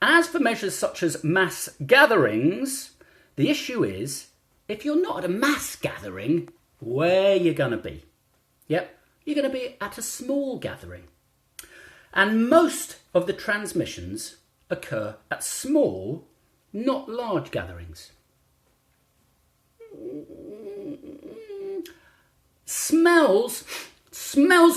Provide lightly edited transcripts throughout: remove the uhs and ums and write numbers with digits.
As for measures such as mass gatherings, the issue is, if you're not at a mass gathering, where you're going to be? Yep, you're going to be at a small gathering. And most of the transmissions occur at small, not large gatherings. Smells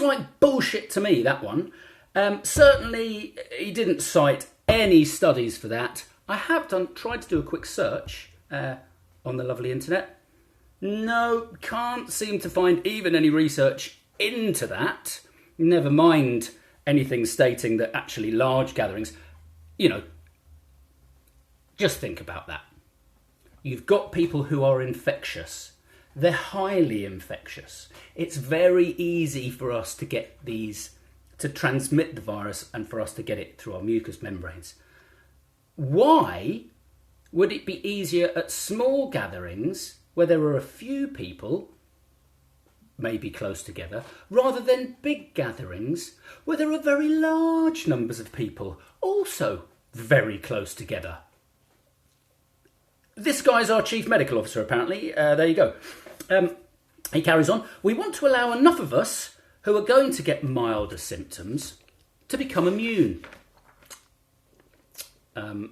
like bullshit to me, that one. Certainly, he didn't cite any studies for that. I have tried to do a quick search on the lovely internet. No, can't seem to find even any research into that. Never mind anything stating that actually large gatherings, just think about that. You've got people who are infectious. They're highly infectious. It's very easy for us to get to transmit the virus and for us to get it through our mucous membranes. Why would it be easier at small gatherings where there are a few people, maybe close together, rather than big gatherings where there are very large numbers of people, also very close together? This guy's our chief medical officer, apparently. There you go. He carries on. We want to allow enough of us who are going to get milder symptoms to become immune. And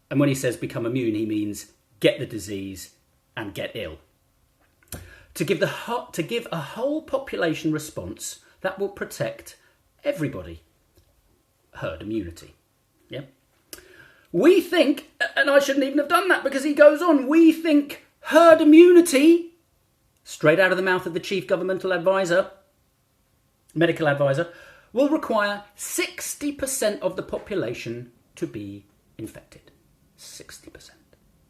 when he says become immune, he means get the disease and get ill. To give a whole population response that will protect everybody. Herd immunity. Yeah. We think, and I shouldn't even have done that because he goes on, we think herd immunity, straight out of the mouth of the chief governmental advisor, medical advisor, will require 60% of the population to be infected. 60%.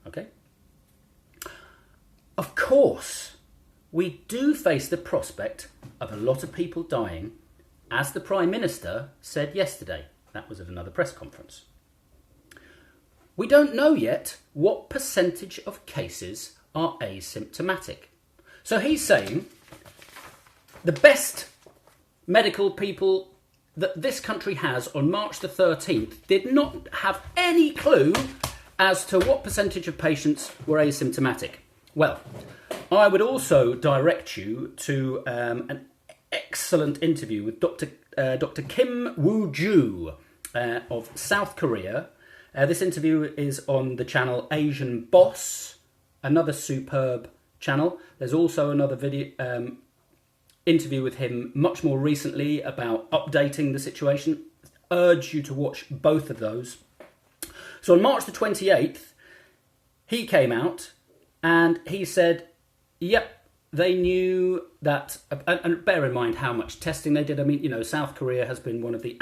Okay? Of course, we do face the prospect of a lot of people dying, as the Prime Minister said yesterday. That was at another press conference. We don't know yet what percentage of cases are asymptomatic. So he's saying the best medical people that this country has on March the 13th did not have any clue as to what percentage of patients were asymptomatic. Well, I would also direct you to an excellent interview with Dr. Kim Woo-joo of South Korea. This interview is on the channel Asian Boss, another superb channel. There's also another video interview with him much more recently about updating the situation. Urge you to watch both of those. So on March the 28th, he came out and he said, yep, they knew that, and bear in mind how much testing they did. I mean, South Korea has been one of the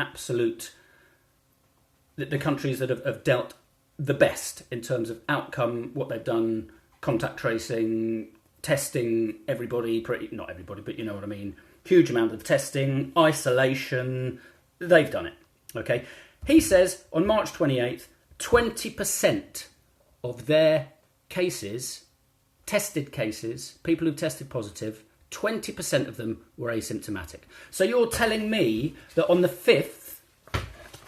countries that have dealt the best in terms of outcome, what they've done, contact tracing, testing everybody, not everybody, but you know what I mean, huge amount of testing, isolation, they've done it, okay? He says on March 28th, 20% of their cases, tested cases, people who've tested positive, 20% of them were asymptomatic. So you're telling me that on the 5th,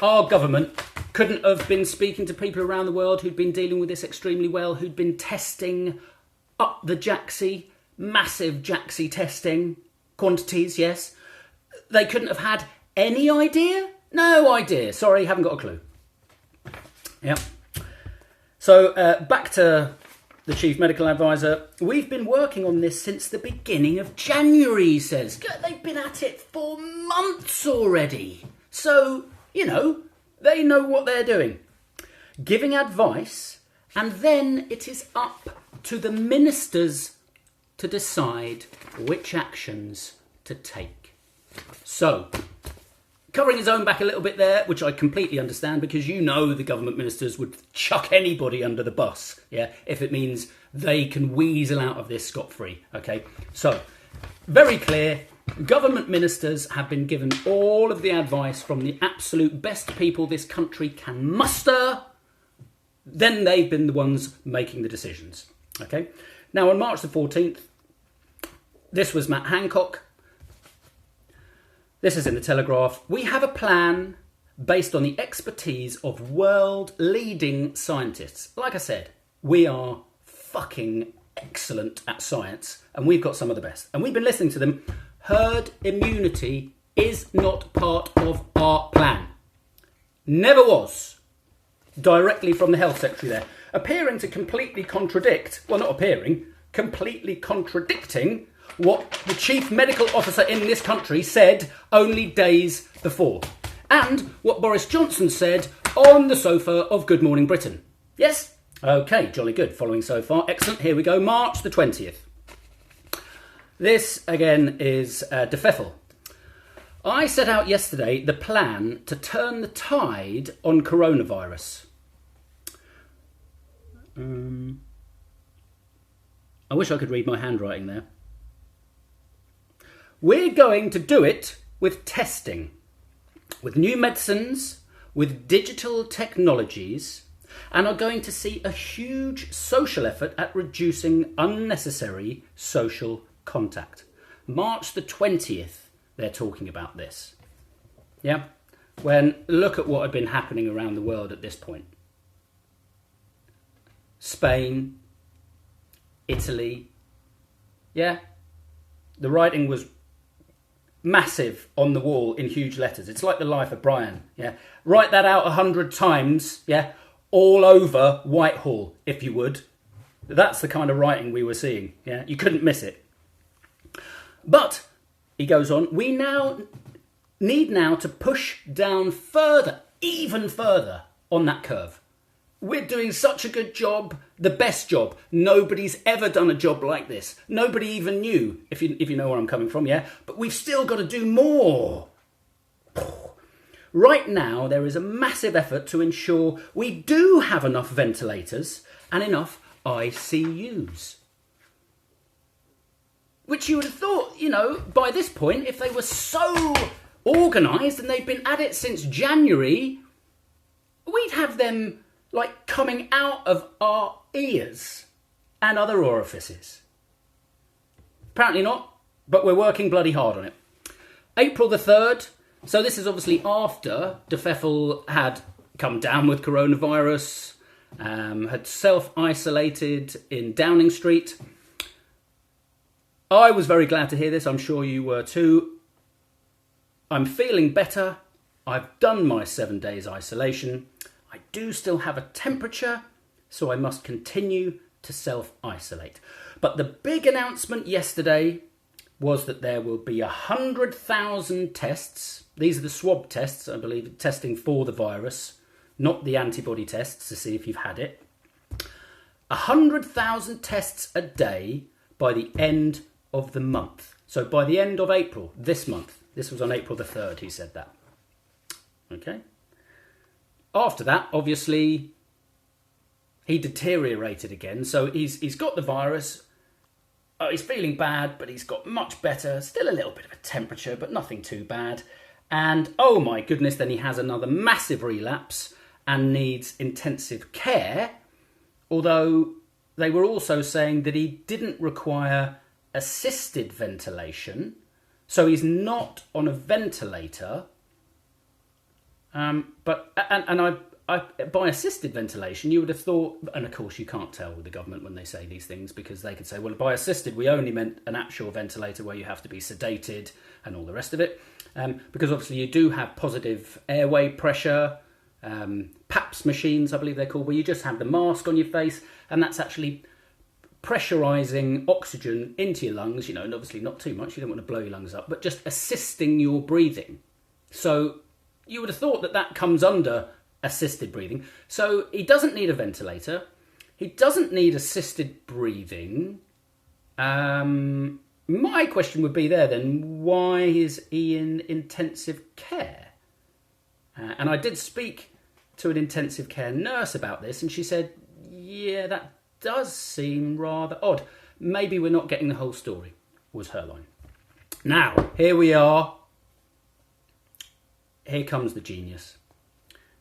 our government couldn't have been speaking to people around the world who'd been dealing with this extremely well, who'd been testing up the Jaxi, massive Jaxi testing quantities, yes. They couldn't have had any idea? No idea. Sorry, haven't got a clue. Yep. So back to the chief medical advisor. We've been working on this since the beginning of January, he says. They've been at it for months already. So, they know what they're doing. Giving advice, and then it is up to the ministers to decide which actions to take. So, covering his own back a little bit there, which I completely understand, because the government ministers would chuck anybody under the bus, yeah, if it means they can weasel out of this scot-free, okay? So, very clear, government ministers have been given all of the advice from the absolute best people this country can muster. Then they've been the ones making the decisions, okay? Now, on March the 14th, this was Matt Hancock. This is in the Telegraph. We have a plan based on the expertise of world-leading scientists. Like I said, we are fucking excellent at science, and we've got some of the best. And we've been listening to them. Herd immunity is not part of our plan. Never was. Directly from the Health Secretary there. Appearing to completely contradict, well, not appearing, completely contradicting what the Chief Medical Officer in this country said only days before. And what Boris Johnson said on the sofa of Good Morning Britain. Yes? Okay, jolly good. Following so far. Excellent. Here we go. March the 20th. This, again, is De Pfeffel. I set out yesterday the plan to turn the tide on coronavirus. I wish I could read my handwriting there. We're going to do it with testing, with new medicines, with digital technologies, and are going to see a huge social effort at reducing unnecessary social contact. March the 20th, they're talking about this. Yeah? When look at what had been happening around the world at this point. Spain, Italy. Yeah? The writing was massive on the wall in huge letters. It's like the life of Brian. Yeah? Write that out 100 times, yeah? All over Whitehall, if you would. That's the kind of writing we were seeing. Yeah? You couldn't miss it. But, he goes on, we now need to push down further, even further, on that curve. We're doing such a good job, the best job. Nobody's ever done a job like this. Nobody even knew, if you know where I'm coming from, yeah? But we've still got to do more. Right now, there is a massive effort to ensure we do have enough ventilators and enough ICUs. Which you would have thought, by this point, if they were so organised and they've been at it since January, we'd have them coming out of our ears and other orifices. Apparently not, but we're working bloody hard on it. April the 3rd, so this is obviously after De Pfeffel had come down with coronavirus, had self-isolated in Downing Street. I was very glad to hear this, I'm sure you were too. I'm feeling better. I've done my 7 days isolation. I do still have a temperature, so I must continue to self-isolate. But the big announcement yesterday was that there will be 100,000 tests. These are the swab tests, I believe, testing for the virus, not the antibody tests to see if you've had it. 100,000 tests a day by the end of the month. So by the end of April, this month. This was on April the 3rd, he said that. Okay. After that, obviously, he deteriorated again. So he's got the virus. He's feeling bad, but he's got much better. Still a little bit of a temperature, but nothing too bad. And, oh my goodness, then he has another massive relapse and needs intensive care. Although they were also saying that he didn't require assisted ventilation. So he's not on a ventilator. But by assisted ventilation, you would have thought, and of course you can't tell with the government when they say these things, because they could say, well, by assisted, we only meant an actual ventilator where you have to be sedated and all the rest of it. Because obviously you do have positive airway pressure, PAPS machines, I believe they're called, where you just have the mask on your face, and that's actually pressurising oxygen into your lungs, and obviously not too much, you don't want to blow your lungs up, but just assisting your breathing. So you would have thought that comes under assisted breathing. So he doesn't need a ventilator. He doesn't need assisted breathing. My question would be there then, why is he in intensive care? And I did speak to an intensive care nurse about this, and she said, yeah, that does seem rather odd. Maybe we're not getting the whole story, was her line. Now, here we are. Here comes the genius.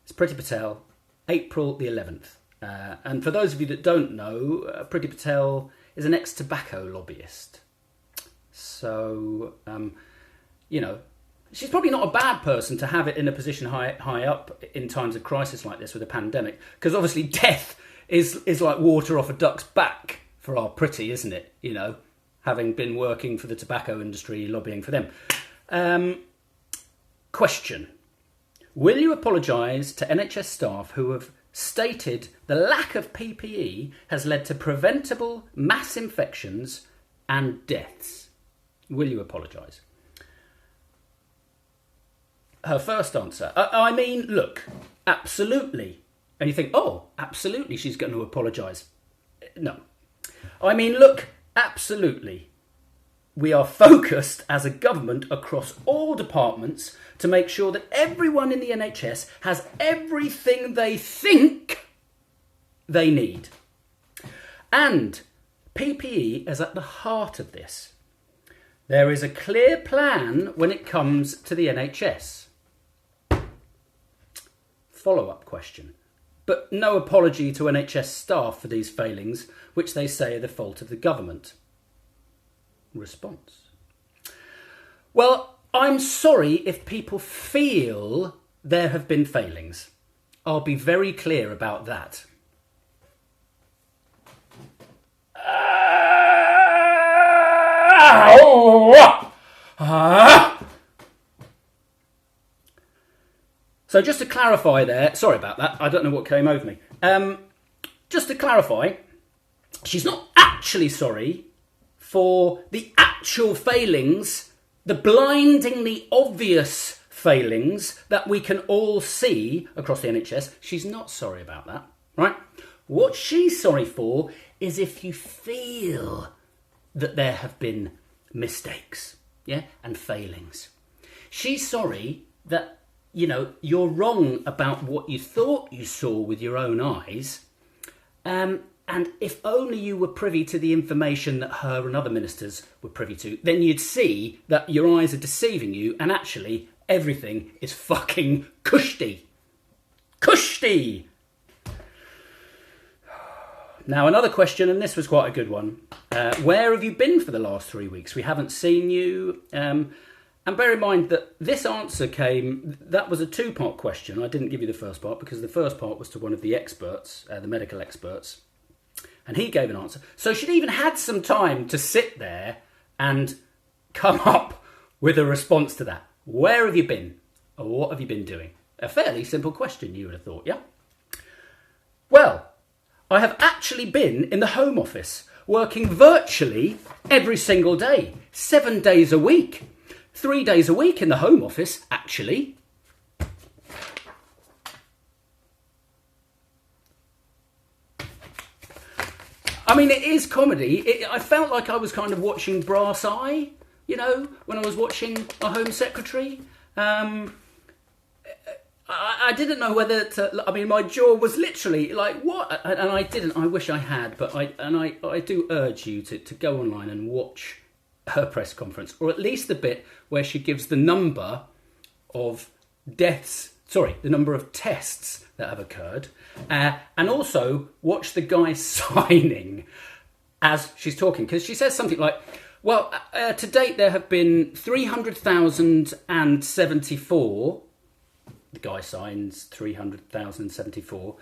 It's Priti Patel, April the 11th. And for those of you that don't know, Priti Patel is an ex-tobacco lobbyist. So, she's probably not a bad person to have it in a position high up in times of crisis like this with a pandemic, because obviously death is like water off a duck's back for our pretty, isn't it? You know, having been working for the tobacco industry, lobbying for them. Question. Will you apologise to NHS staff who have stated the lack of PPE has led to preventable mass infections and deaths? Will you apologise? Her first answer. I mean, look, absolutely. And you think, oh, absolutely, she's going to apologise. No. I mean, look, absolutely. We are focused as a government across all departments to make sure that everyone in the NHS has everything they think they need. And PPE is at the heart of this. There is a clear plan when it comes to the NHS. Follow-up question. But no apology to NHS staff for these failings, which they say are the fault of the government. Response. Well, I'm sorry if people feel there have been failings. I'll be very clear about that. So just to clarify there, sorry about that, I don't know what came over me. Just to clarify, she's not actually sorry for the actual failings, the blindingly obvious failings that we can all see across the NHS. She's not sorry about that, right? What she's sorry for is if you feel that there have been mistakes, yeah, and failings. She's sorry that, you know, you're wrong about what you thought you saw with your own eyes. And if only you were privy to the information that her and other ministers were privy to, then you'd see that your eyes are deceiving you and actually everything is fucking cushy. Cushy! Now, another question, and this was quite a good one. Where have you been for the last 3 weeks? We haven't seen you. And bear in mind that this answer that was a two-part question. I didn't give you the first part because the first part was to one of the experts, the medical experts, and he gave an answer. So she'd even had some time to sit there and come up with a response to that. Where have you been? Or what have you been doing? A fairly simple question, you would have thought, yeah? Well, I have actually been in the Home Office, working virtually every single day, 7 days a week. 3 days a week in the Home Office, actually. I mean, it is comedy. I felt like I was kind of watching Brass Eye, you know, when I was watching a Home Secretary. I didn't know whether to... I mean, my jaw was literally like, what? And I didn't. I wish I had. But I do urge you to go online and watch her press conference, or at least the bit where she gives the number of deaths, the number of tests that have occurred, and also watch the guy signing as she's talking, because she says something like, well, to date there have been 300,074, the guy signs 300,074,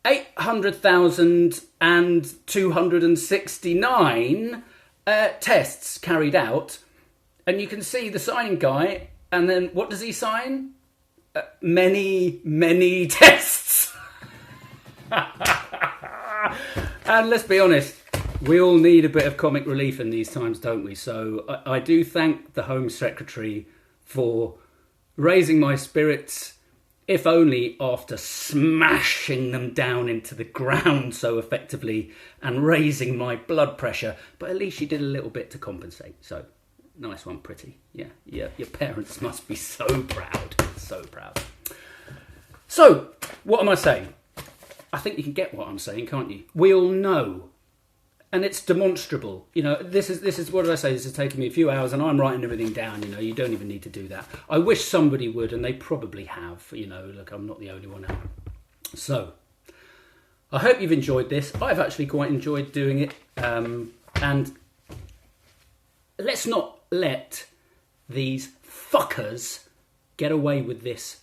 800,269 tests carried out, and you can see the signing guy, and then what does he sign? Many tests. And let's be honest, we all need a bit of comic relief in these times, don't we? So I do thank the Home Secretary for raising my spirits, if only after smashing them down into the ground so effectively and raising my blood pressure. But at least she did a little bit to compensate. So, nice one, pretty. Yeah, your parents must be so proud. So proud. So, what am I saying? I think you can get what I'm saying, can't you? We all know. And it's demonstrable. You know, this is what did I say? This has taken me a few hours and I'm writing everything down, you know, you don't even need to do that. I wish somebody would, and they probably have, you know, look, I'm not the only one out. So, I hope you've enjoyed this. I've actually quite enjoyed doing it. And let's not let these fuckers get away with this